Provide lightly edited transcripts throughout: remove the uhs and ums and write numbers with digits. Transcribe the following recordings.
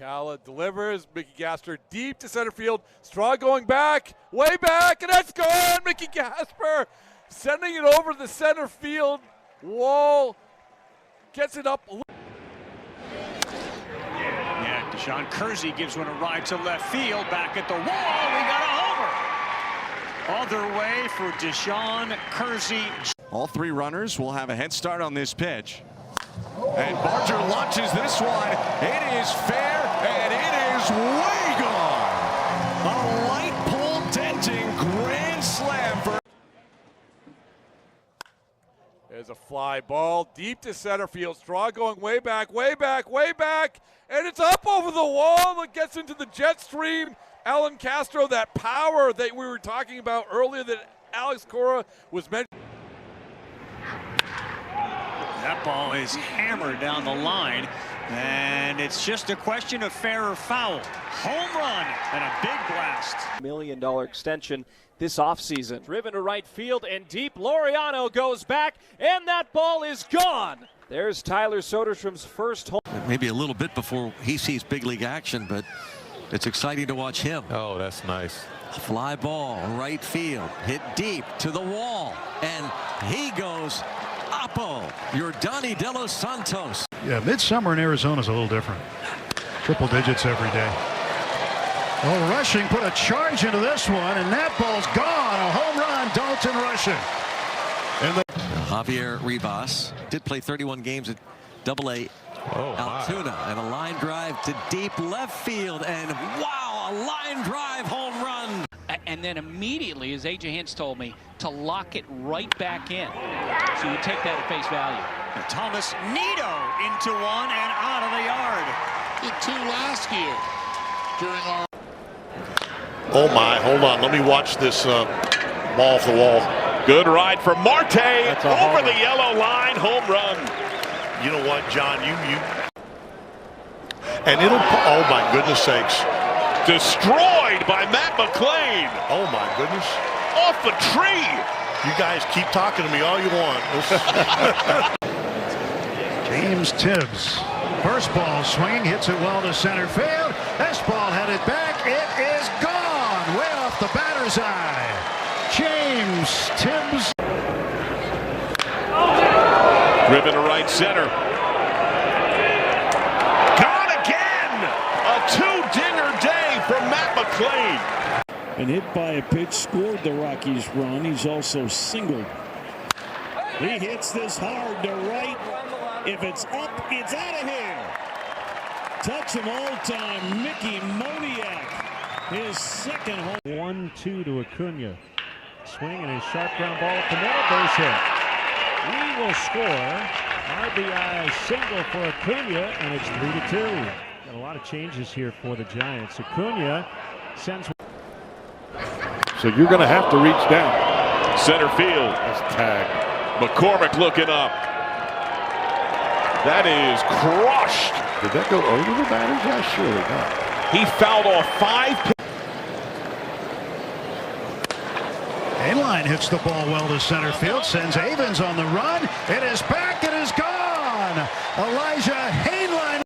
Calla delivers. Mickey Gasper deep to center field. Straw going back, way back, and that's gone. Mickey Gasper sending it over the center field wall. Gets it up. Yeah, Deshaun Kersey gives one a ride to left field. Back at the wall, we got a homer. Other way for Deshaun Kersey. All three runners will have a head start on this pitch. And Barger launches this one. It is fair, and it is way gone. A light pole denting grand slam for. There's a fly ball deep to center field. Straw going way back, way back, way back. And it's up over the wall. It gets into the jet stream. Alan Castro, that power that we were talking about earlier that Alex Cora was mentioning. That ball is hammered down the line, and it's just a question of fair or foul. Home run and a big blast. $1 million extension this offseason. Driven to right field and deep. Laureano goes back, and that ball is gone. There's Tyler Soderstrom's first home. Maybe a little bit before he sees big league action, but it's exciting to watch him. Oh, that's nice. Fly ball, right field, hit deep to the wall, and he goes Oppo, your Donnie De Los Santos. Yeah, midsummer in Arizona is a little different. Triple digits every day. Oh, Rushing put a charge into this one, and that ball's gone. A home run, Dalton Rushing. And Javier Rivas did play 31 games at Double-A Altoona, and a line drive to deep left field, and wow, a line drive home run. And then immediately, as A.J. Hinch told me, to lock it right back in. So you take that at face value. And Thomas Nido into one and out of the yard. Did two last year during our. Oh my, hold on. Let me watch this ball off the wall. Good ride for Marte over the yellow line. Home run. You know what, John? You. And it'll, oh my goodness sakes. Destroyed by Matt McLean. Oh my goodness. Off the tree. You guys keep talking to me all you want. James Tibbs. First ball swinging, hits it well to center field. This ball headed back. It is gone. Way off the batter's eye. James Tibbs. Driven to right center. Gone again. A two-dinger day from Matt McLean. And hit by a pitch, scored the Rockies run. He's also singled. He hits this hard to right. If it's up, it's out of here. Touch him all time, Mickey Moniak. His second home. 1-2 to Acuna. Swing and a sharp ground ball up the middle, base hit. He will score. RBI single for Acuna, and it's 3-2. Got a lot of changes here for the Giants. Acuna sends. So you're going to have to reach down. Center field. That's tag. McCormick looking up. That is crushed. Did that go over the batters? Yeah, surely not. He fouled off 5 pitches. Hainline hits the ball well to center field, sends Avens on the run. It is back, it is gone. Elijah Hainline.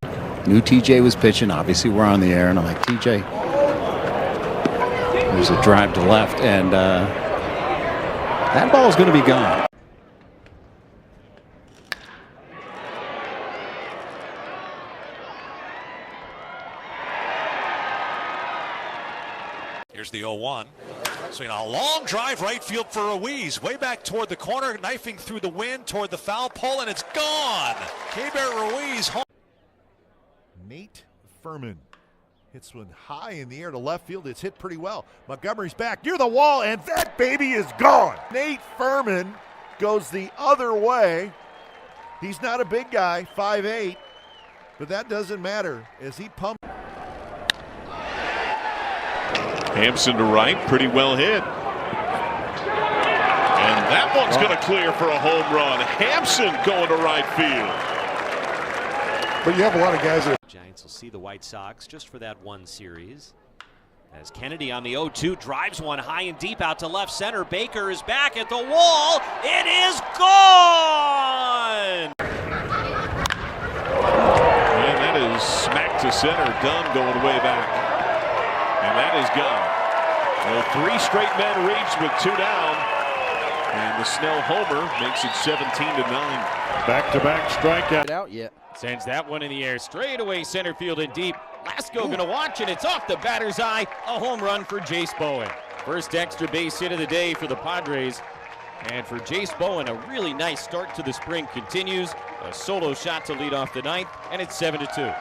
Knew TJ was pitching. Obviously, we're on the air, and I'm like, TJ. There's a drive to left, and that ball is going to be gone. Here's the 0-1. So, a long drive right field for Ruiz. Way back toward the corner, knifing through the wind toward the foul pole, and it's gone. Keibert Ruiz home. Nate Furman hits one high in the air to left field. It's hit pretty well. Montgomery's back near the wall, and that baby is gone. Nate Furman goes the other way. He's not a big guy, 5'8", but that doesn't matter as he pumps. Hampson to right, pretty well hit. And that one's going to clear for a home run. Hampson going to right field. But you have a lot of guys that. Giants will see the White Sox just for that one series. As Kennedy on the 0-2 drives one high and deep out to left center. Baker is back at the wall. It is gone! And that is smacked to center. Dunn going way back. And that is gone. Well, 3 straight men reached with 2 down. And the Snell homer makes it 17-9. Back-to-back strikeout. Out yet. Sends that one in the air, straight away center field and deep. Lasco gonna watch it. It's off the batter's eye. A home run for Jace Bowen. First extra base hit of the day for the Padres. And for Jace Bowen, a really nice start to the spring continues. A solo shot to lead off the ninth, and it's 7-2.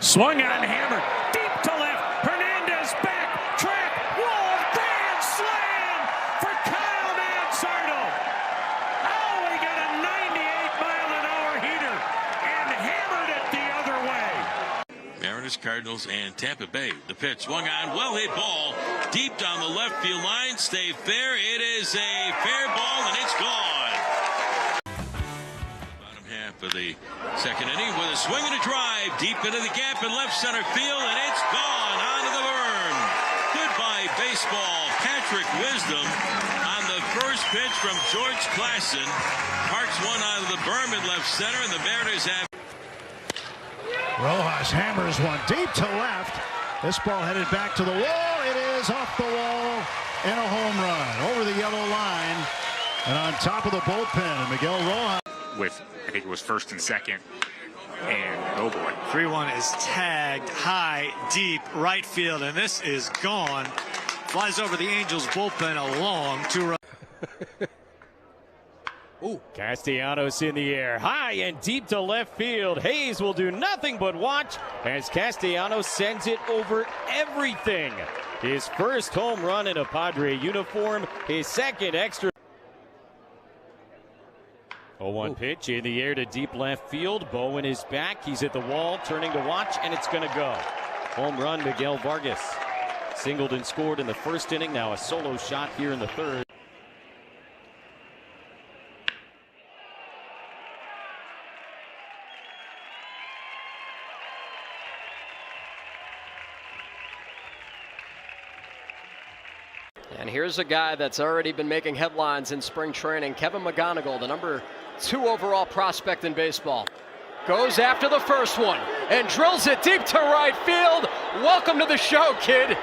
Swung on, hammered, deep to left. Hernandez back, track, wall, grand slam for Kyle Manzardo. Oh, he got a 98-mile-an-hour heater and hammered it the other way. Mariners, Cardinals, and Tampa Bay. The pitch swung on, well-hit ball, deep down the left field line. Stay fair. It is a fair ball, and it's gone. Bottom half of the second inning with a swing and a drive deep into the gap in left center field, and it's gone onto the burn. Goodbye, baseball. Patrick Wisdom on the first pitch from George Klassen. Parks one out of the berm in left center, and the Mariners have. Rojas hammers one deep to left. This ball headed back to the wall. It is off the wall and a home run over the yellow line and on top of the bullpen. And Miguel Rojas with, I think it was first and second. And oh boy. 3-1 is tagged high, deep, right field, and this is gone. Flies over the Angels bullpen, a long 2-run. Ooh. Castellanos in the air, high and deep to left field. Hayes will do nothing but watch as Castellanos sends it over everything. His first home run in a Padre uniform, his second extra. 0-1 pitch in the air to deep left field. Bowen is back. He's at the wall, turning to watch, and it's going to go. Home run, Miguel Vargas. Singled and scored in the first inning. Now a solo shot here in the third. And here's a guy that's already been making headlines in spring training, Kevin McGonigal, the number 2 overall prospect in baseball. Goes after the first one and drills it deep to right field. Welcome to the show, kid.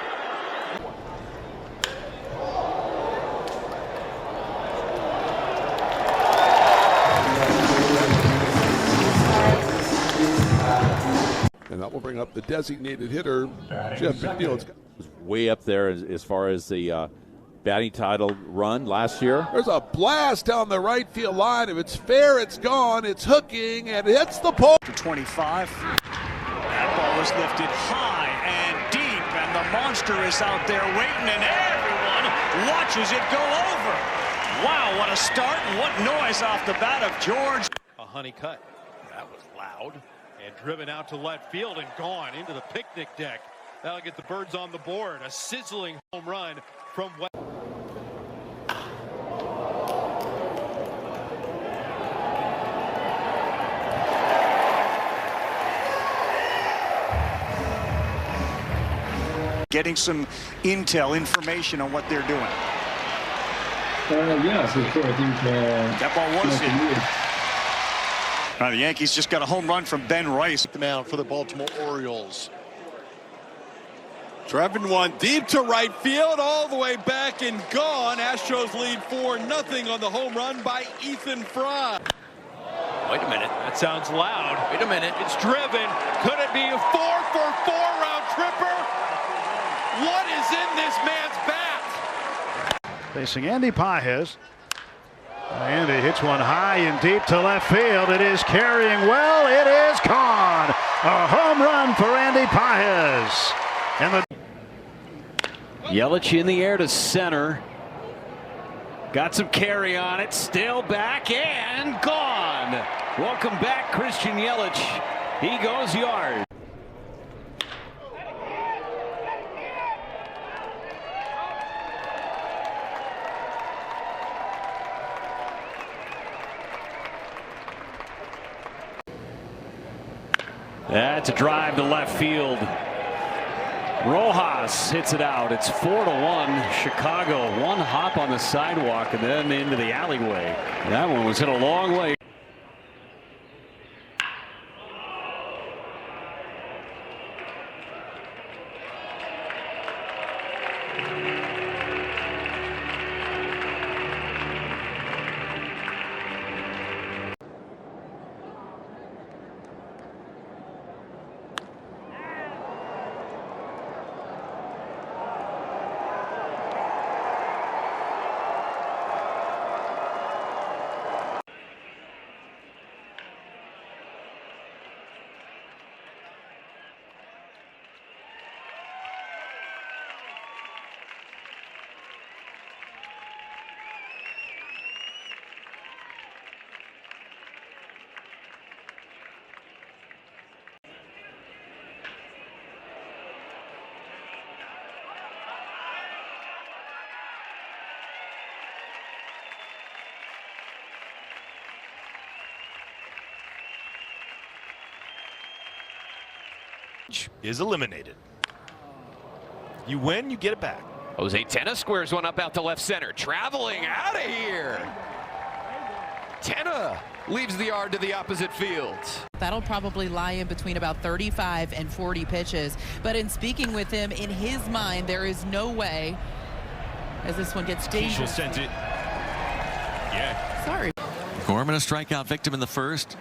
And that will bring up the designated hitter, Jeff McNeil. Way up there as far as the batting title run last year. There's a blast down the right field line. If it's fair, it's gone. It's hooking and it hits the pole. For 25. That ball is lifted high and deep, and the monster is out there waiting, and everyone watches it go over. Wow, what a start and what noise off the bat of George. A honey cut. That was loud. And driven out to left field and gone into the picnic deck. That'll get the Birds on the board. A sizzling home run from West. Getting some information on what they're doing. Yeah, for sure. I think that ball was in. The Yankees just got a home run from Ben Rice. The mound for the Baltimore Orioles. Driving one deep to right field, all the way back and gone. Astros lead 4-0 on the home run by Ethan Fry. Wait a minute. That sounds loud. Wait a minute. It's driven. Could it be a 4-for-4 round tripper? What is in this man's bat? facing Andy Pages. Andy hits one high and deep to left field. It is carrying well. It is gone. A home run for Andy Pages. And the Yelich in the air to center. Got some carry on it. Still back and gone. Welcome back, Christian Yelich. He goes yard. That's a drive to left field. Rojas hits it out. It's 4-1 Chicago. One hop on the sidewalk and then into the alleyway. That one was hit a long way. Is eliminated. You win, you get it back. Jose Tena squares one up out to left center. Traveling out of here. Tena leaves the yard to the opposite field. That'll probably lie in between about 35 and 40 pitches. But in speaking with him, in his mind, there is no way, as this one gets dangerous. Sent it. Yeah. Sorry. Gorman a strikeout victim in the first.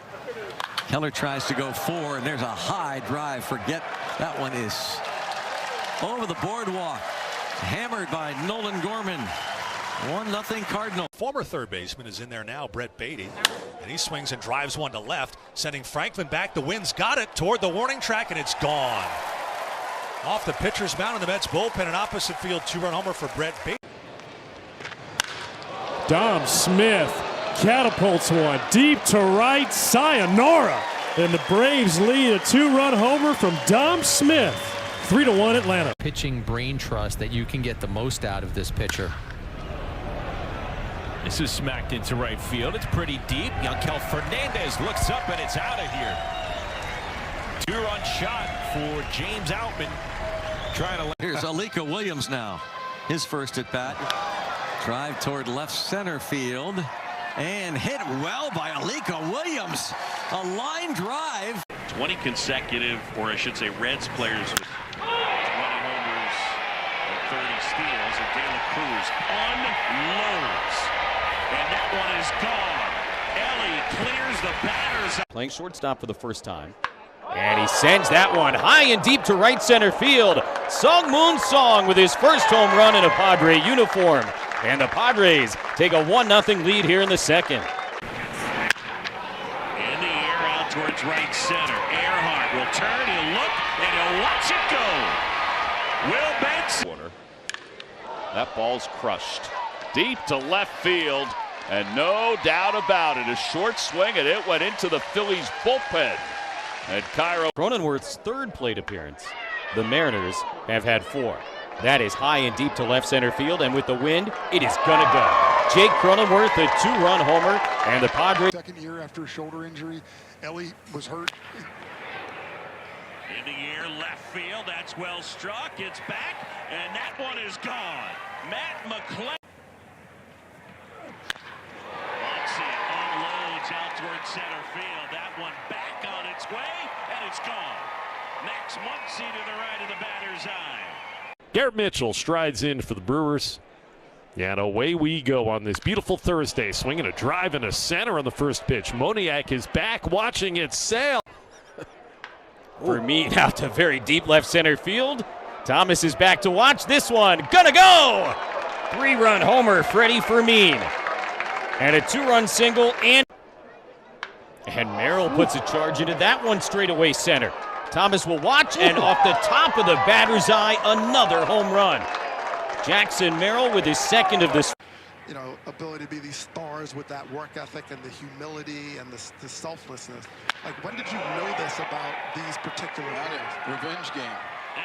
Keller tries to go 4, and there's a high drive. Forget that one is over the boardwalk. Hammered by Nolan Gorman. 1-0 Cardinal. Former third baseman is in there now, Brett Beatty. And he swings and drives one to left, sending Franklin back. The wind's got it toward the warning track, and it's gone. Off the pitcher's mound in the Mets bullpen, an opposite field 2-run homer for Brett Beatty. Dom Smith catapults one deep to right, sayonara, and the Braves lead a 2-run homer from Dom Smith. 3-1 Atlanta. Pitching brain trust that you can get the most out of this pitcher. This is smacked into right field. It's pretty deep. Yankel Fernandez looks up and it's out of here. 2-run shot for James Outman. Trying to. Here's Alika Williams now. His first at bat. Drive toward left center field. And hit well by Alika Williams. A line drive. 20 consecutive, or I should say Reds players with 20 homers and 30 steals. And De La Cruz unloads. And that one is gone. Ellie clears the batters. Playing shortstop for the first time. And he sends that one high and deep to right center field. Sung Moon Song with his first home run in a Padre uniform. And the Padres take a 1-0 lead here in the second. In the air out towards right center. Earhart will turn, he'll look, and he'll watch it go. Will Benson. That ball's crushed. Deep to left field, and no doubt about it, a short swing, and it went into the Phillies bullpen. And Cairo. Cronenworth's third plate appearance. The Mariners have had 4. That is high and deep to left center field, and with the wind, it is gonna go. Jake Cronenworth, a 2-run homer, and the Padres. Second year after a shoulder injury, Ellie was hurt. In the air, left field, that's well struck, it's back, and that one is gone. Matt McClellan. Unloads out towards center field. That one back on its way, and it's gone. Max Muncy to the right of the batter's eye. Garrett Mitchell strides in for the Brewers. Yeah, and away we go on this beautiful Thursday. Swinging a drive into center on the first pitch. Moniak is back watching it sail. Fermin out to very deep left center field. Thomas is back to watch this one. Gonna go! 3-run homer, Freddie Fermin. And a 2-run single, and Merrill puts a charge into that one straight away center. Thomas will watch, and off the top of the batter's eye, another home run. Jackson Merrill with his second of this. You know, ability to be these stars with that work ethic and the humility and the selflessness. Like, when did you know this about these particular players? Revenge game.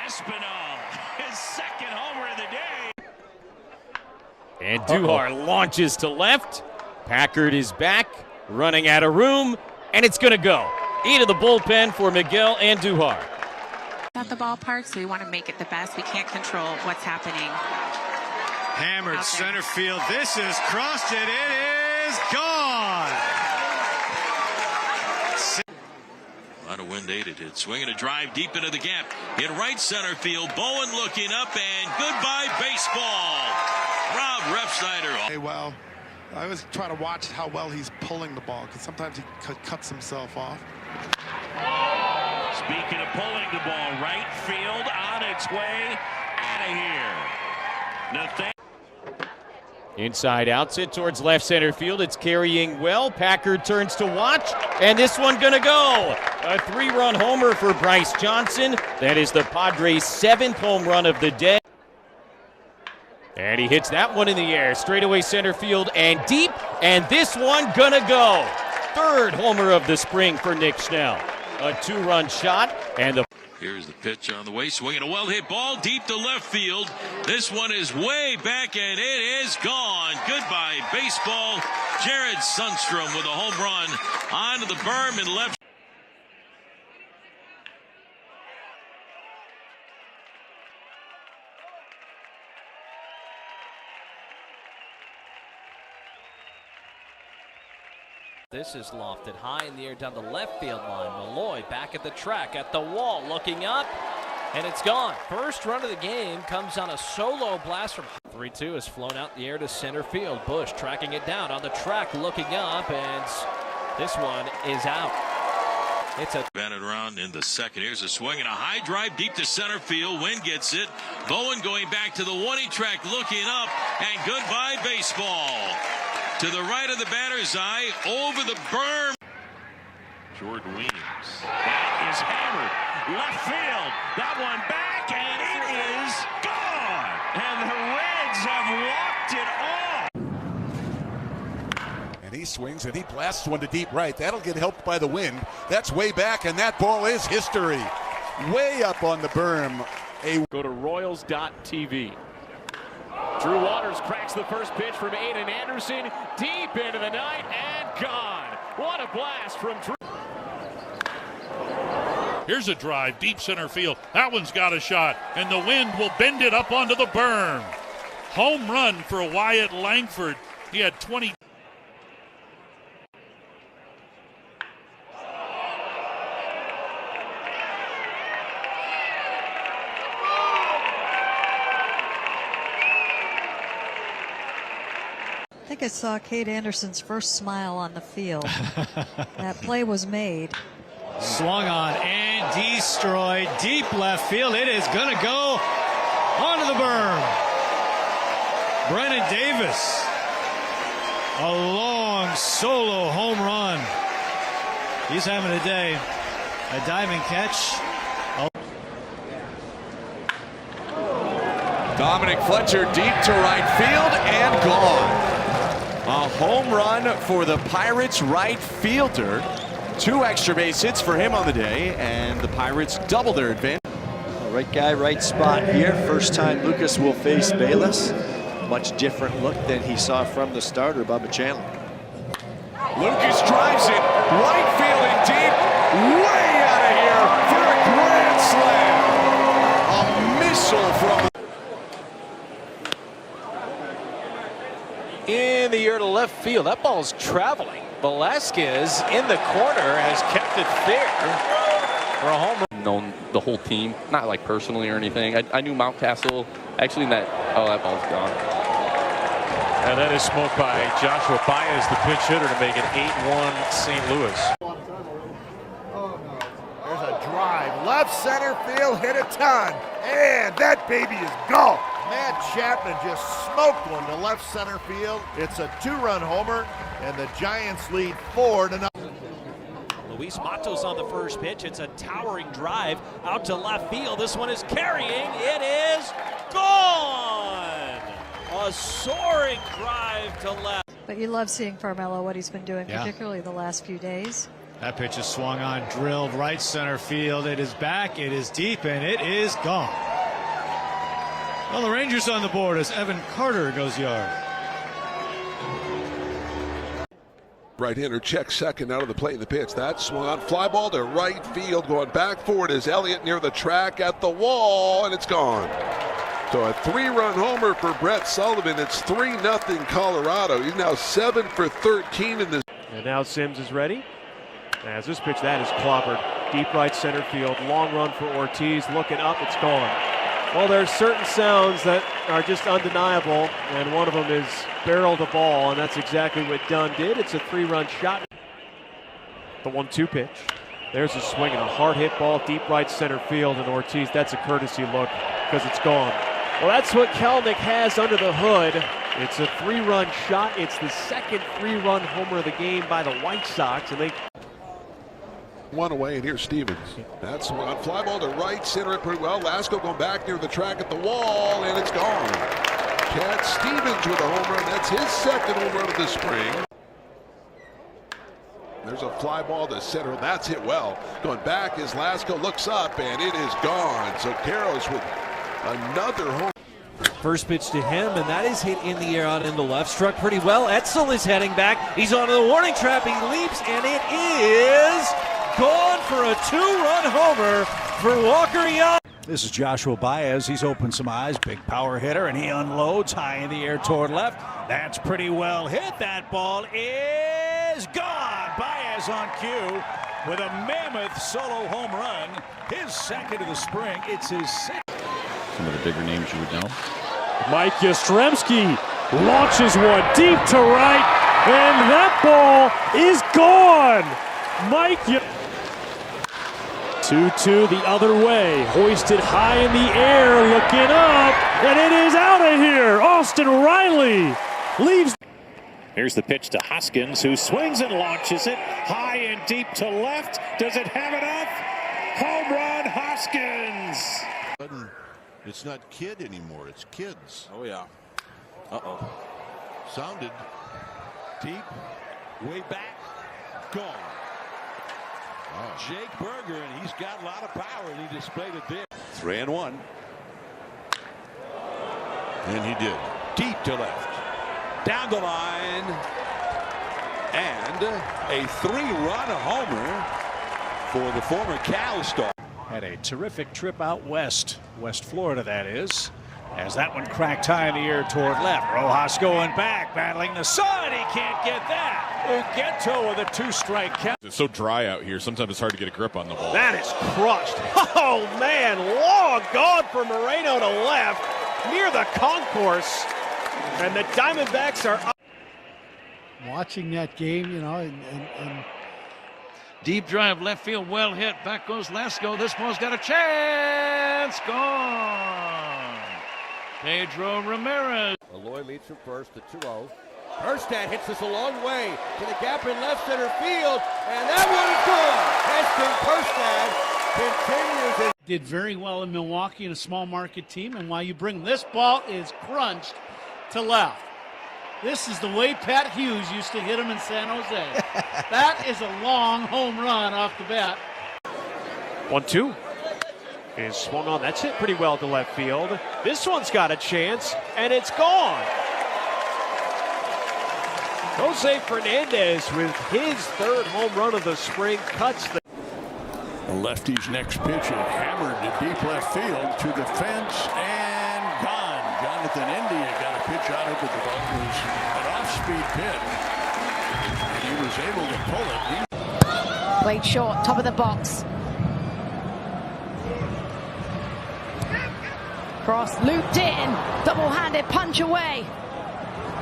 Espinal, his second homer of the day. And Duhar launches to left. Packard is back, running out of room, and it's going to go. Into the bullpen for Miguel Andujar. At the ballpark, so we want to make it the best. We can't control what's happening. Hammered center field. This is crossed it. It is gone. Out of wind 8 it hit. Swinging a drive deep into the gap. In right center field. Bowen looking up and goodbye baseball. Rob Refsnyder. Hey, well, I always try to watch how well he's pulling the ball because sometimes he cuts himself off. Speaking of pulling the ball, right field on its way out of here. Inside outs it towards left center field. It's carrying well. Packard turns to watch, and this one gonna go. A 3-run homer for Bryce Johnson. That is the Padres' 7th home run of the day. And he hits that one in the air, straightaway center field and deep, and this one gonna go. 3rd homer of the spring for Nick Schnell. A 2-run shot, and the Here's the pitch on the way, swinging a well-hit ball deep to left field. This one is way back, and it is gone. Goodbye, baseball. Jared Sundstrom with a home run onto the berm in left. This is lofted high in the air down the left field line. Malloy back at the track, at the wall, looking up, and it's gone. First run of the game comes on a solo blast from 3-2 is flown out in the air to center field. Bush tracking it down on the track, looking up, and this one is out. It's a batted around in the second. Here's a swing and a high drive deep to center field. Wynn gets it. Bowen going back to the 1-2 track, looking up, and goodbye baseball. To the right of the batter's eye, over the berm. Jordan Williams. That is hammered. Left field. That one back, and it is gone. And the Reds have walked it off. And he swings and he blasts one to deep right. That'll get helped by the wind. That's way back, and that ball is history. Way up on the berm. Go to Royals.tv. Drew Waters cracks the first pitch from Aiden Anderson, deep into the night and gone. What a blast from Drew. Here's a drive, deep center field. That one's got a shot, and the wind will bend it up onto the berm. Home run for Wyatt Langford. He had 20. I think I saw Kate Anderson's first smile on the field. That play was made. Swung on and destroyed deep left field. It is going to go onto the berm. Brennan Davis, a long solo home run. He's having a day. A diving catch. Dominic Fletcher deep to right field and gone. A home run for the Pirates right fielder. 2 extra base hits for him on the day, and the Pirates double their advantage. Right guy, right spot here. First time Lucas will face Bayless. Much different look than he saw from the starter, Bubba Chandler. Lucas drives it right field and deep, way out of here for a grand slam. A missile from the in the air to left field. That ball's traveling. Velasquez in the corner has kept it fair for a home run. Known the whole team, not like personally or anything. I knew Mountcastle. Actually, in that, oh, that ball's gone. And that is smoked by Joshua Baez, the pinch hitter, to make it 8-1 St. Louis. There's a drive, left center field, hit a ton, and that baby is gone. Matt Chapman just smoked one to left center field. It's a 2-run homer, and the Giants lead 4-0. Luis Matos on the first pitch. It's a towering drive out to left field. This one is carrying. It is gone. A soaring drive to left. But you love seeing Farmelo, what he's been doing, particularly the last few days. That pitch is swung on, drilled right center field. It is back, it is deep, and it is gone. Well, the Rangers on the board as Evan Carter goes yard. Right-hander checks second out of the plate in the pitch. That swung on, fly ball to right field. Going back forward is Elliott near the track at the wall, and it's gone. So a 3-run homer for Brett Sullivan. It's 3-0 Colorado. He's now 7 for 13 in this. And now Sims is ready. As this pitch, that is clobbered deep right center field. Long run for Ortiz, looking up, it's gone. Well, there's certain sounds that are just undeniable, and one of them is barrel the ball, and that's exactly what Dunn did. It's a 3-run shot. The 1-2 pitch. There's a swing and a hard hit ball deep right center field, and Ortiz, that's a courtesy look because it's gone. Well, that's what Kelenic has under the hood. It's a 3-run shot. It's the second 3-run homer of the game by the White Sox, and they... One away, and here's Stevens. That's one fly ball to right, center it pretty well. Lasko going back near the track at the wall, and it's gone. Chad Stevens with a home run. That's his second home run of the spring. There's a fly ball to center. That's hit well. Going back as Lasko looks up, and it is gone. So Karros with another home. First pitch to him, and that is hit in the air out into left. Struck pretty well. Etzel is heading back. He's onto the warning trap. He leaps, and it is gone for a 2-run homer for Walker Young. This is Joshua Baez. He's opened some eyes. Big power hitter, and he unloads high in the air toward left. That's pretty well hit. That ball is gone. Baez on cue with a mammoth solo home run. His second of the spring. It's his sixth. Some of the bigger names you would know. Mike Yastrzemski launches one deep to right, and that ball is gone. Mike 2-2 the other way, hoisted high in the air, looking up, and it is out of here. Austin Riley leaves. Here's the pitch to Hoskins, who swings and launches it high and deep to left. Does it have enough? Home run, Hoskins. It's not kid anymore, it's kids. Oh, yeah. Uh-oh. Sounded Deep, way back, gone. wow. Jake Berger, and he's got a lot of power, and he displayed it there. 3-1. And he did. Deep to left. Down the line. And a 3-run homer for the former Cal star. Had a terrific trip out west, West Florida that is, as that one cracked high in the air toward left. Rojas going back, battling the sun. He can't get that. Ugueto with a 2-strike count. It's so dry out here. Sometimes it's hard to get a grip on the ball. That is crushed. Oh, man. Long gone for Moreno to left near the concourse. And the Diamondbacks are up. Watching that game, you know, and deep drive, left field, well hit. Back goes Lasko. This ball's got a chance. Gone. Pedro Ramirez. Eloy leads from first to 2-0. Erstad hits this a long way to the gap in left center field, and that one is good. Heston Erstad continues. did very well in Milwaukee in a small market team, and while you bring this ball is crunched to left. This is the way Pat Hughes used to hit him in San Jose. That is a long home run off the bat. 1-2 is swung on. That's hit pretty well to left field. This one's got a chance, and it's gone. Jose Fernandez with his third home run of the spring cuts the... The lefty's next pitch is hammered to deep left field to the fence and gone. Jonathan India got a pitch out of it. It was an off-speed pitch, and he was able to pull it. Played short, top of the box. Cross looped in, double-handed punch away.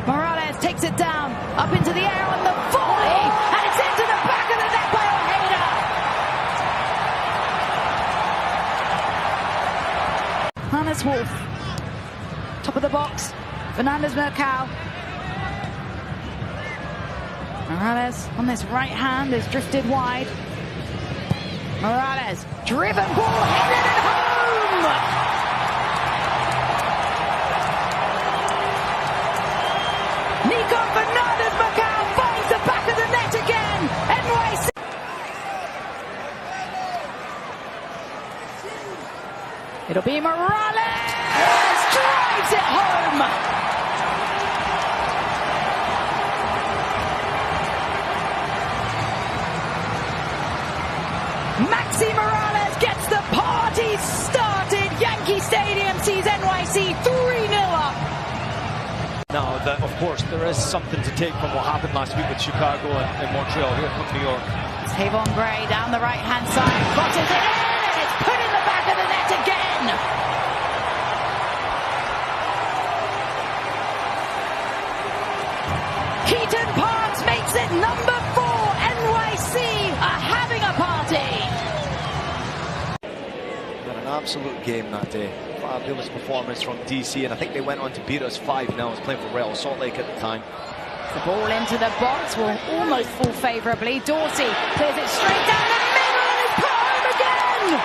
Morales takes it down, up into the air on the volley, and it's into the back of the net by Ojeda. Hannes Wolf, top of the box, Fernandez Mercado. Morales on this right hand is drifted wide. Morales, driven ball, headed it home! Nico Fernandez Mercado finds the back of the net again. NYC. It'll be Morales. Drives it home. Maxi Morales gets the party started. Yankee Stadium sees NYC 3-0 up. Now, of course, there is something to take from what happened last week with Chicago and Montreal. Here comes New York. Tavon Gray down the right-hand side, crosses it in, it's put in the back of the net again. Keaton Parks makes it number 4. NYC are having a party. Got an absolute game that day. Fabulous performance from DC, and I think they went on to beat us 5-0. I was playing for Real Salt Lake at the time. The ball into the box will almost fall favourably. Dorsey clears it straight down the middle and it's put home again.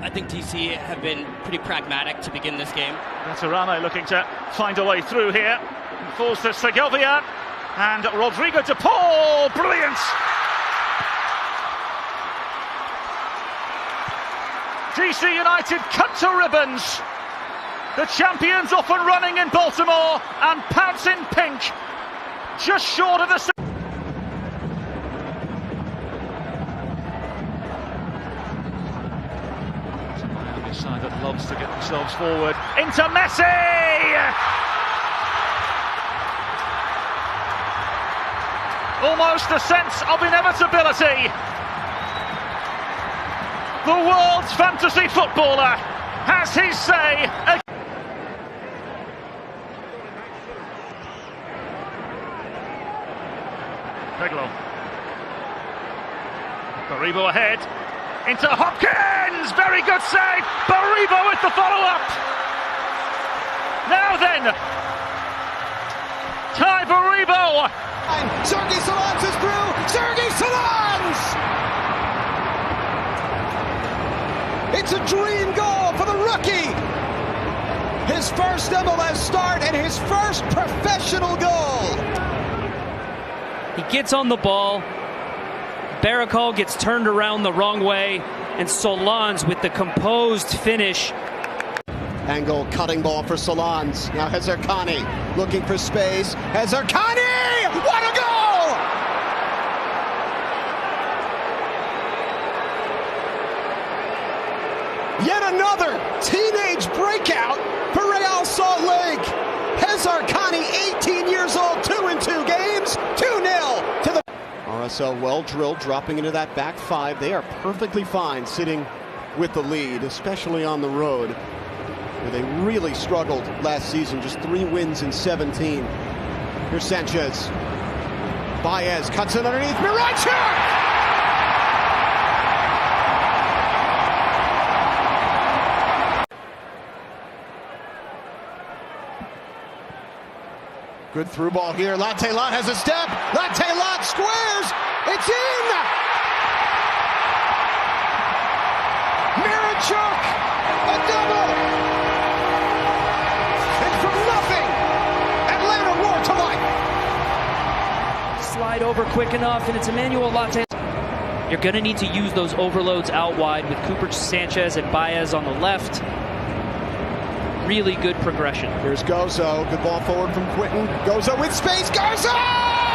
I think DC have been pretty pragmatic to begin this game. Veterano looking to find a way through here. He falls to Segovia and Rodrigo de Paul. Brilliant! DC United cut to ribbons. The champions off and running in Baltimore and pounce in pink. Just short of the... Miami side that loves to get themselves forward. Into Messi! Almost a sense of inevitability. The world's fantasy footballer has his say. Peglo. Baribo ahead. Into Hopkins! Very good save! Baribo with the follow-up! Now then! Ty Baribo! Sergei Solans is through! Sergei Solans! It's a dream goal for the rookie! His first MLS start and his first professional goal! He gets on the ball. Barakal gets turned around the wrong way, and Solans with the composed finish. Angle cutting ball for Solans. Now Hezarkhani looking for space. Hezarkhani! What a goal! Yet another teenage breakout for Real Salt Lake. Hezarkhani, 18 years old, 2 in 2 games, 2-0 to the... RSL well drilled, dropping into that back 5. They are perfectly fine sitting with the lead, especially on the road, where they really struggled last season. Just 3 wins in 17. Here's Sanchez. Baez cuts it underneath. Mirachuk! Good through ball here. Latte Lot has a step. Latte Lot squares. It's in. Mirachuk, a double. And from nothing, Atlanta roared to life. Slide over quick enough, and it's Emmanuel Latte. You're going to need to use those overloads out wide with Cooper Sanchez and Baez on the left. Really good progression. Here's Gozo. Good ball forward from Quinton. Gozo with space. Gozo! Oh!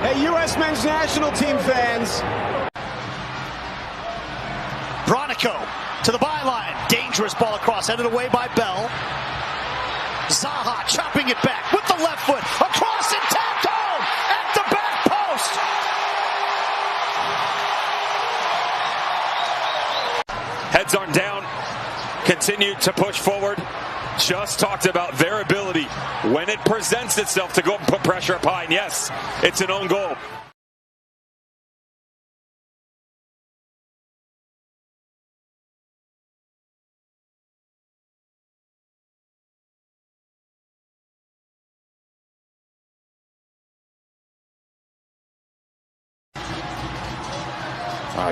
Hey, U.S. men's national team fans. Bronico to the byline. Dangerous ball across. Headed away by Bell. Zaha chopping it back with the left foot. Across and tapped home at the back post. Heads on down, continue to push forward. Just talked about their ability when it presents itself to go up and put pressure up high. And yes, it's an own goal.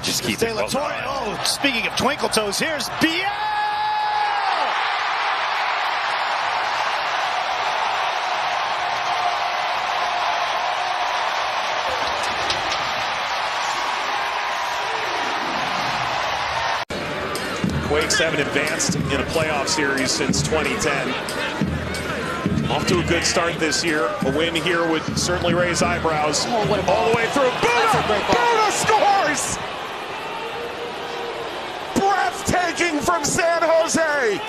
Just keep De it. La Torre. Oh, speaking of twinkle toes, here's Biel! Quakes haven't advanced in a playoff series since 2010. Off to a good start this year. A win here would certainly raise eyebrows. All the way through. Buddha scores! Breathtaking from San Jose.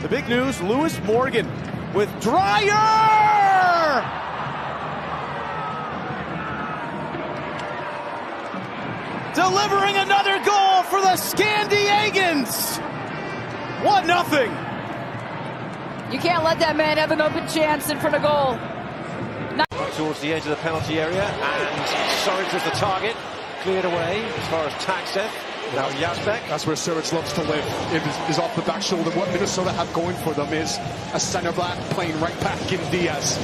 The big news, Lewis Morgan with Dreyer! Delivering another goal for the Scandiagans! 1-0. You can't let that man have an open chance in front of goal. Towards the edge of the penalty area, and Suric is the target. Cleared away as far as Taxeth. Now Yazbek. That's where Suric loves to live. It is off the back shoulder. What Minnesota have going for them is a centre back playing right back in Diaz.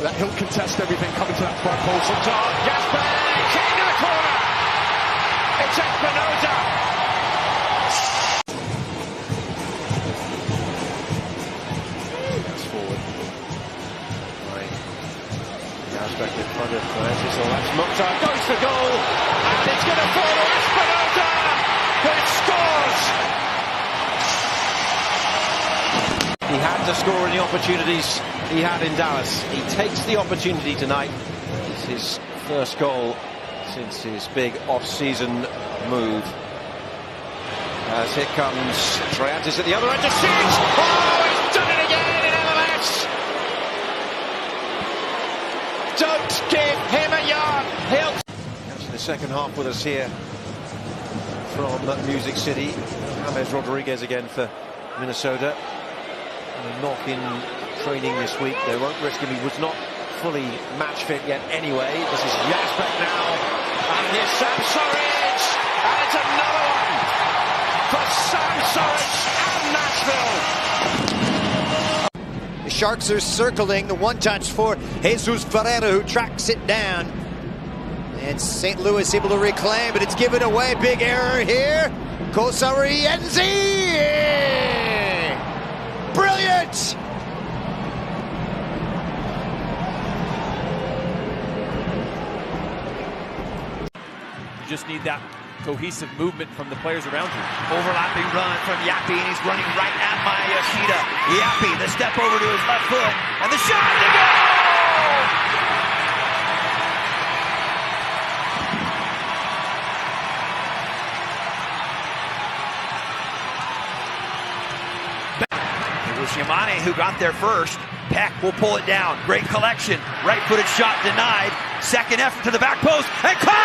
That he'll contest everything coming to that front post. Yazbek into the corner. It's Espinoza. That's forward. Right. Yazbek in front of Francis. So that's Mukhtar. Goes for goal. And it's going to fall to Espinoza. It scores! He had to score in the opportunities he had in Dallas. He takes the opportunity tonight. It's his first goal since his big off-season move. As here comes Triantis at the other end to shoot! Oh, he's done it again in MLS! Don't give him a yard! He'll... The second half with us here from Music City. James Rodriguez again for Minnesota. And a knock in training this week. They won't risk him. He was not fully match fit yet anyway. This is Yazbek now. And here's Sam Suric. And it's another one for Sam Suric and Nashville. The Sharks are circling. The one-touch for Jesus Ferreira, who tracks it down. And St. Louis able to reclaim, but it's given away. Big error here. Kosarienzi! Brilliant! You just need that cohesive movement from the players around you. Overlapping run from Yappy, and he's running right at Mayashida. Yappy, the step over to his left foot, and the shot to go! Yamane who got there first. Peck will pull it down. Great collection. Right-footed shot denied. Second effort to the back post. And Coates!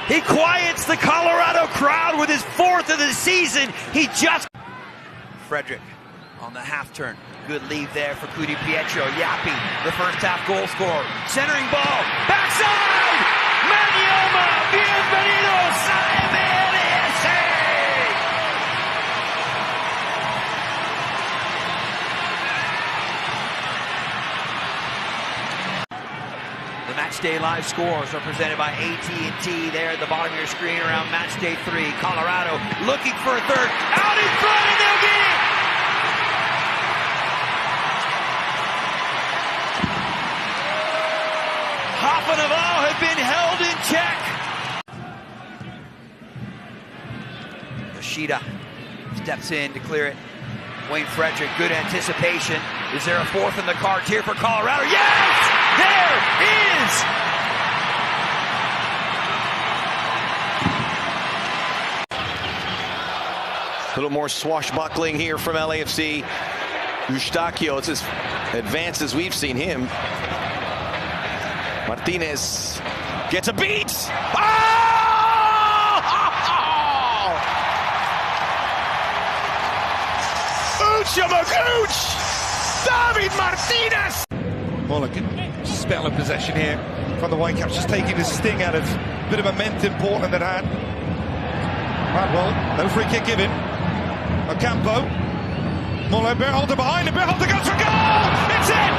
He quiets the Colorado crowd with his fourth of the season. He just... Frederick on the half turn. Good lead there for Cudi Pietro. Yappy, the first half goal scorer. Centering ball. Backside! Manioma, bienvenidos a MLS! The Matchday Live scores are presented by AT&T there at the bottom of your screen around Matchday 3. Colorado looking for a third. Out in front, and they'll get it! Rafa Naval had been held in check. Yoshida steps in to clear it. Wayne Frederick, good anticipation. Is there a fourth in the cards here for Colorado? Yes! There is! A little more swashbuckling here from LAFC. Eustachio, it's as advanced as we've seen him. Martinez gets a beat. Ucha-Magooch! David Martinez! Mulligan, spell of possession here from the Whitecaps, just taking the sting out of a bit of momentum Portland had had. Madwell, no free kick given. Ocampo. Muller, Berhalter behind him. Berhalter goes for goal! It's in!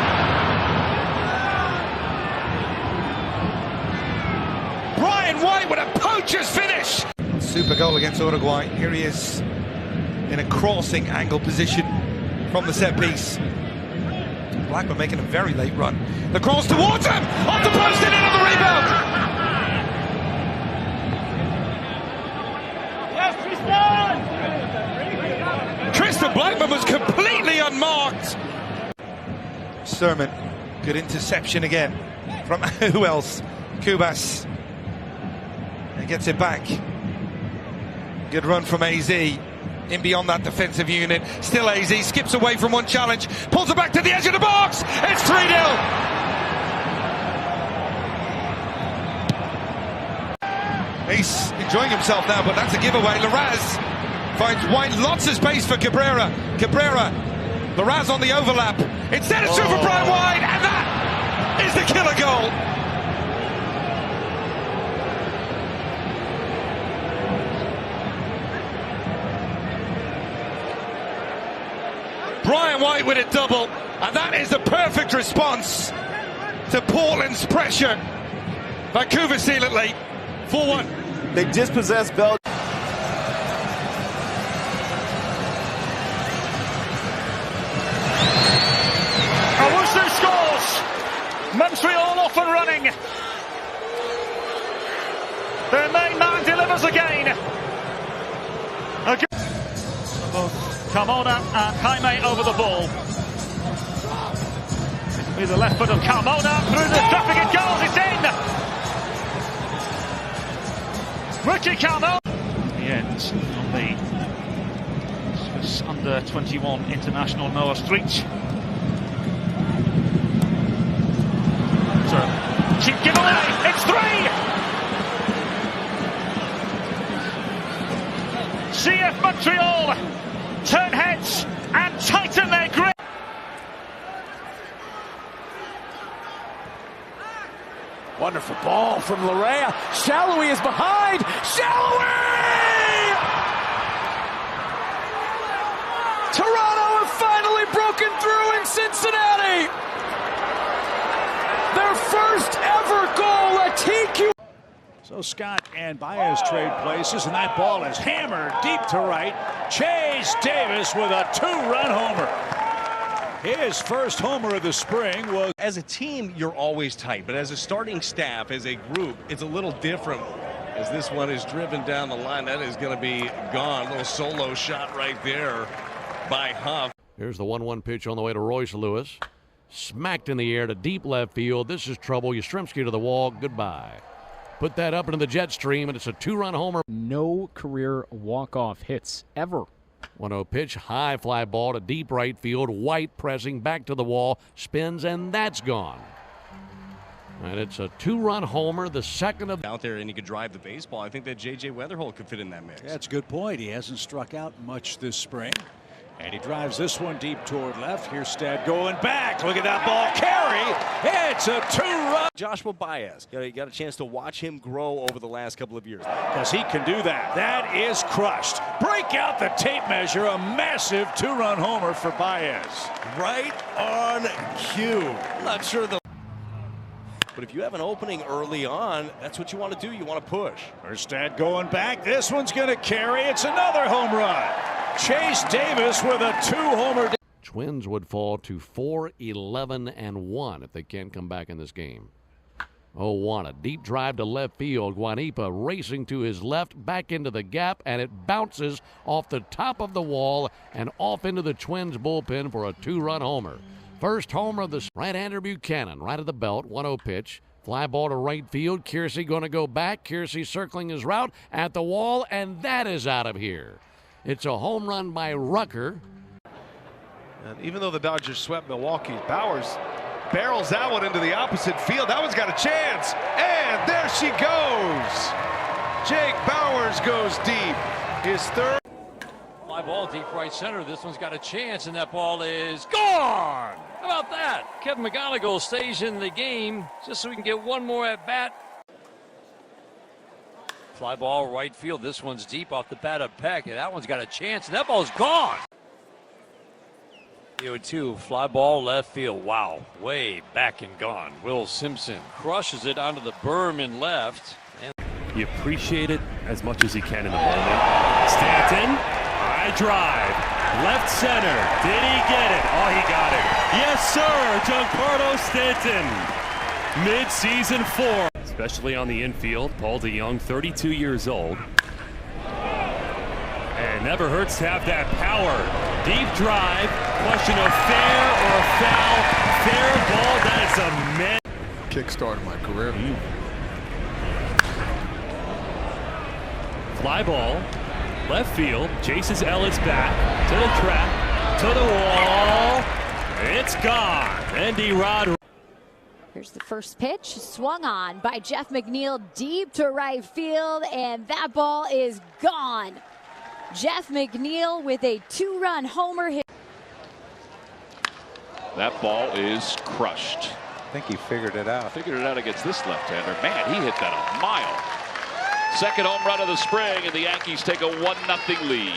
Brian White with a poacher's finish! Super goal against Uruguay. Here he is in a crossing angle position from the set piece. Blackman making a very late run. The cross towards him! Off the post and in on the rebound! Yes, Tristan Blackman was completely unmarked. Sermon, good interception again from who else? Cubas. He gets it back. Good run from AZ. In beyond that defensive unit. Still AZ. Skips away from one challenge. Pulls it back to the edge of the box. It's 3-0. He's enjoying himself now, but that's a giveaway. Larraz finds White. Lots of space for Cabrera. Larraz on the overlap. Instead it's through for Brian White. And that is the killer goal. Brian White with a double, and that is the perfect response to Portland's pressure. Vancouver seal it late, 4-1. They dispossessed Belgium. Owusu scores! Montreal off and running. Their main man delivers again. Carmona and Jaime over the ball. With the left foot of Carmona through the traffic, it goes, it's in! Ricky Carmona. The end on the Swiss under-21 international Noah Street. Cheap giveaway, it's 3! CF Montreal turn heads and tighten their grip. Wonderful ball from Larea. Shallowy is behind. Shallowy! Toronto have finally broken through in Cincinnati. Their first ever goal at TQ. So Scott and Baez trade places, and that ball is hammered deep to right. Chase Davis with a two-run homer. His first homer of the spring was... As a team, you're always tight, but as a starting staff, as a group, it's a little different. As this one is driven down the line, that is going to be gone. A little solo shot right there by Huff. Here's the 1-1 pitch on the way to Royce Lewis. Smacked in the air to deep left field. This is trouble. Yastrzemski to the wall. Goodbye. Put that up into the jet stream, and it's a two-run homer. No career walk-off hits ever. 1-0 pitch, high fly ball to deep right field. White pressing back to the wall, spins, and that's gone. And it's a two-run homer, the second of... Out there, and he could drive the baseball. I think that J.J. Weatherholt could fit in that mix. That's a good point. He hasn't struck out much this spring. And he drives this one deep toward left. Here's Stad going back. Look at that ball carry. It's a two-run. Joshua Baez. You got a chance to watch him grow over the last couple of years. Because he can do that. That is crushed. Break out the tape measure. A massive two-run homer for Baez. Right on cue. I'm not sure the... But if you have an opening early on, that's what you want to do. You want to push. There's Stad going back. This one's going to carry. It's another home run. Chase Davis with a two-homer. Twins would fall to 4-11-1 if they can't come back in this game. 0-1, a deep drive to left field. Guanipa racing to his left, back into the gap, and it bounces off the top of the wall and off into the Twins bullpen for a two-run homer. First homer of the right-hander Buchanan, right at the belt, 1-0 pitch. Fly ball to right field. Kiersey going to go back. Kiersey circling his route at the wall, and that is out of here. It's a home run by Rucker. And even though the Dodgers swept Milwaukee, Bowers barrels that one into the opposite field. That one's got a chance. And there she goes. Jake Bowers goes deep. His third. Fly ball deep right center. This one's got a chance, and that ball is gone. How about that? Kevin McGonigal stays in the game just so we can get one more at bat. Fly ball right field. This one's deep off the bat of Peck, and that one's got a chance, and that ball's gone. 0-2, fly ball left field. Wow, way back and gone. Will Simpson crushes it onto the berm in left. And you appreciate it as much as you can in the moment. Stanton, high drive, left center. Did he get it? Oh, he got it. Yes, sir, Giancarlo Stanton. Mid-season 4. Especially on the infield. Paul DeYoung, 32 years old. And never hurts to have that power. Deep drive. Question of fair or foul. Fair ball. That is a man. Kick-started my career. Fly ball, left field, chases Ellis back to the track, to the wall. It's gone. Andy Rod. Here's the first pitch, swung on by Jeff McNeil deep to right field, and that ball is gone. Jeff McNeil with a 2-run homer hit. That ball is crushed. I think he figured it out. Figured it out against this left-hander. Man, he hit that a mile. Second home run of the spring, and the Yankees take a 1-0 lead.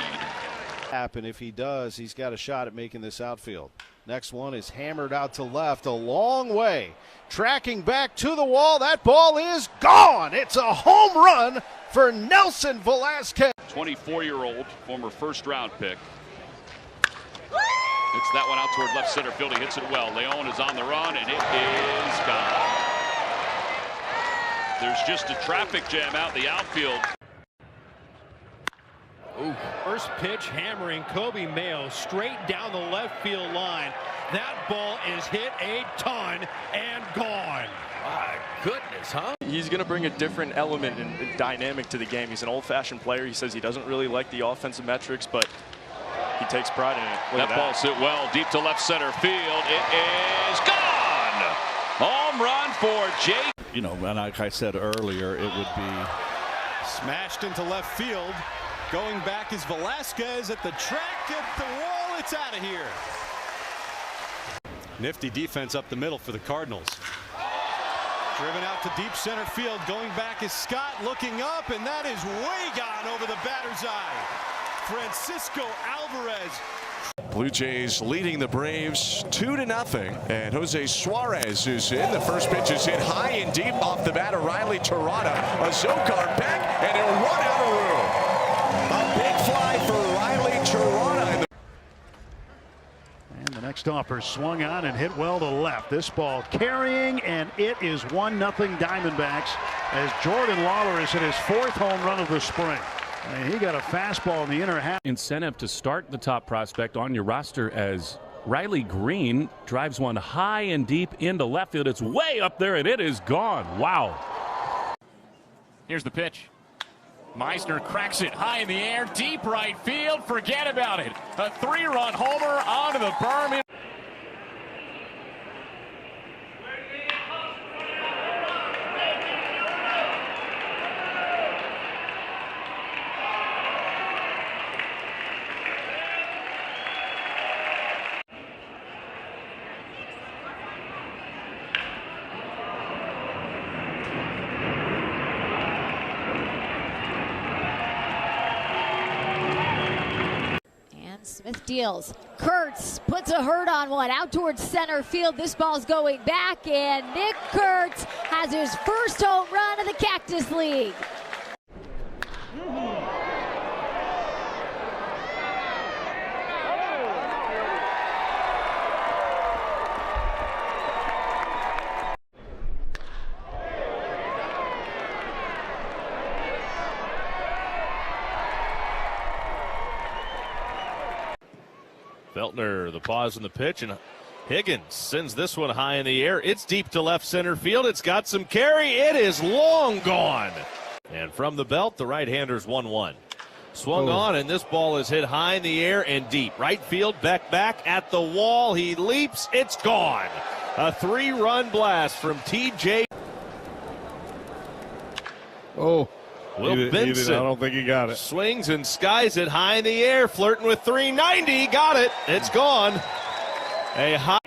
Happen if he does, he's got a shot at making this outfield. Next one is hammered out to left a long way. Tracking back to the wall. That ball is gone. It's a home run for Nelson Velasquez. 24-year-old, former first-round pick. Hits that one out toward left center field. He hits it well. Leon is on the run, and it is gone. There's just a traffic jam out in the outfield. Ooh, first pitch hammering Kobe Mayo straight down the left field line. That ball is hit a ton and gone. My goodness, huh? He's going to bring a different element and dynamic to the game. He's an old-fashioned player. He says he doesn't really like the offensive metrics, but he takes pride in it. That ball's hit well deep to left center field. It is gone. Home run for Jake. You know, like I said earlier, it would be Smashed into left field. Going back is Velasquez at the track, at the wall. It's out of here. Nifty defense up the middle for the Cardinals. Driven out to deep center field. Going back is Scott looking up, and that is way gone over the batter's eye. Francisco Alvarez. Blue Jays leading the Braves 2-0, and Jose Suarez is in. The first pitch is hit high and deep off the bat of Riley Terada. A Zokar back, and he'll run out of room. A big fly for Riley Terada. And the next offer swung on and hit well to left. This ball carrying, and it is 1-0 Diamondbacks as Jordan Lawler has hit his 4th home run of the spring. And he got a fastball in the inner half. Incentive to start the top prospect on your roster as Riley Green drives one high and deep into left field. It's way up there, and it is gone. Wow. Here's the pitch. Meisner cracks it high in the air, deep right field. Forget about it. A 3-run homer onto the berm. Smith deals. Kurtz puts a hurt on one out towards center field. This ball's going back, and Nick Kurtz has his first home run of the Cactus League. Feltner, the pause in the pitch, and Higgins sends this one high in the air. It's deep to left center field. It's got some carry. It is long gone. And from the belt, the right-hander's 1-1. Swung on, and this ball is hit high in the air and deep. Right field, Beck back at the wall. He leaps. It's gone. A 3-run blast from TJ. Oh. Will Benson, I don't think he got it. Swings and skies it high in the air, flirting with 390. Got it. It's gone. A high.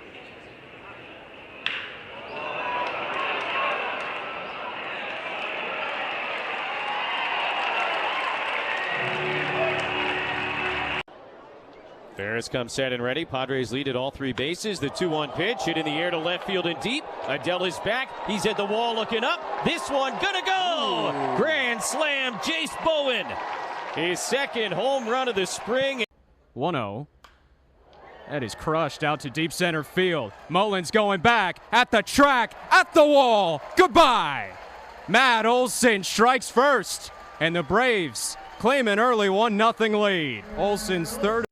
Ferris comes set and ready. Padres lead at all 3 bases. The 2-1 pitch hit in the air to left field and deep. Adele is back. He's at the wall looking up. This one gonna go. Ooh. Grand slam, Jace Bowen. His 2nd home run of the spring. 1-0. That is crushed out to deep center field. Mullins going back at the track, at the wall. Goodbye. Matt Olson strikes first, and the Braves claim an early 1-0 lead. Olson's 3rd.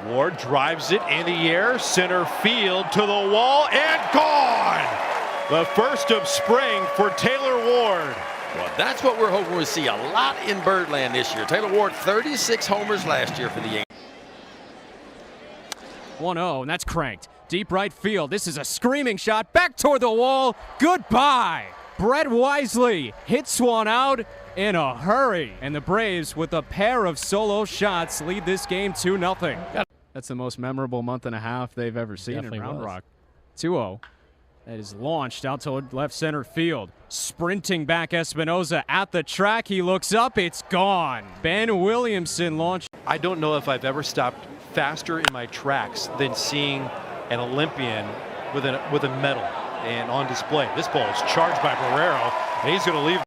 Ward drives it in the air, center field to the wall, and gone! The first of spring for Taylor Ward. Well, that's what we're hoping we'll see a lot in Birdland this year. Taylor Ward, 36 homers last year for the Yankees. 1-0, and that's cranked. Deep right field. This is a screaming shot back toward the wall. Goodbye. Brett Wisely hits one out in a hurry. And the Braves, with a pair of solo shots, lead this game 2-0. That's the most memorable month and a half they've ever seen Definitely in Round was. Rock. 2-0. That is launched out to left center field. Sprinting back Espinoza at the track. He looks up. It's gone. Ben Williamson launched. I don't know if I've ever stopped faster in my tracks than seeing an Olympian with a medal and on display. This ball is charged by Barrero, and he's going to leave.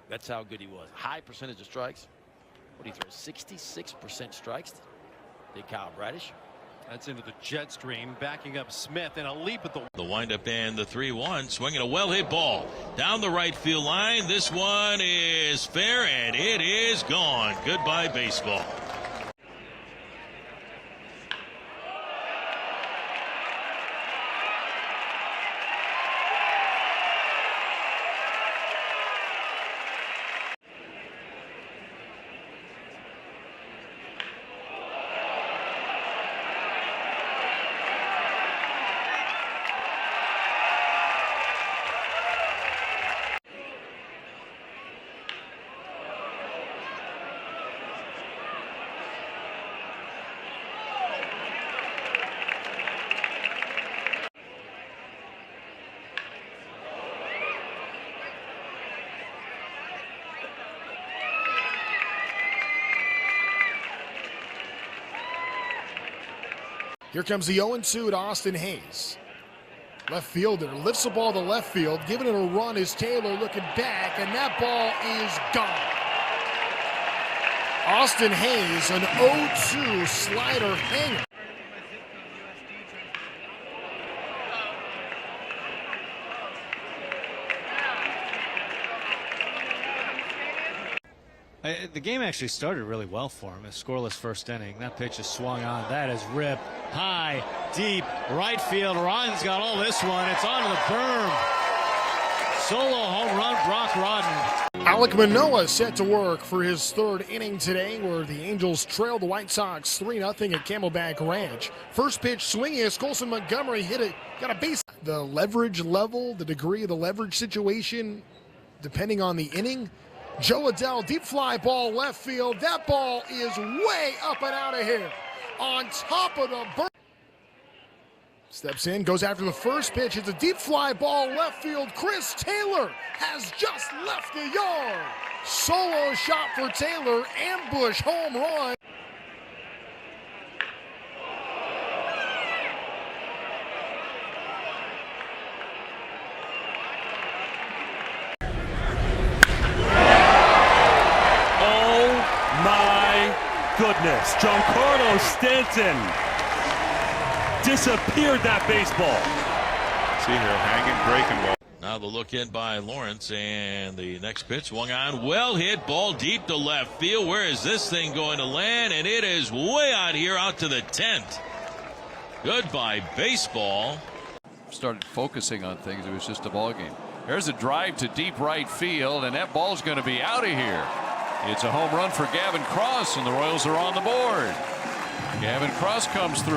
That's how good he was. High percentage of strikes. What do you throw? 66% strikes. Did Kyle Bradish. That's into the jet stream, backing up Smith, and a leap at the windup and the 3-1, swinging a well-hit ball down the right field line. This one is fair, and it is gone. Goodbye, baseball. Here comes the 0-2 to Austin Hayes. Left fielder lifts the ball to left field. Giving it a run is Taylor looking back, and that ball is gone. Austin Hayes, an 0-2 slider hanger. The game actually started really well for him. A scoreless first inning. That pitch is swung on. That is ripped high, deep, right field. Rodden's got all this one. It's onto the berm. Solo home run, Brock Rodden. Alek Manoah set to work for his third inning today, where the Angels trailed the White Sox 3-0 at Camelback Ranch. First pitch swinging as Colson Montgomery hit it. Got a base. The leverage level, the degree of the leverage situation, depending on the inning. Joe Adell, deep fly ball left field. That ball is way up and out of here. On top of the bird. Steps in, goes after the first pitch. It's a deep fly ball left field. Chris Taylor has just left the yard. Solo shot for Taylor. Ambush home run. Goodness, Giancarlo Stanton disappeared that baseball. See here, hanging, breaking ball. Now the look in by Lawrence, and the next pitch swung on. Well hit ball deep to left field. Where is this thing going to land? And it is way out here, out to the 10th. Goodbye, baseball. Started focusing on things. It was just a ball game. There's a drive to deep right field, and that ball's going to be out of here. It's a home run for Gavin Cross, and the Royals are on the board. Gavin Cross comes through.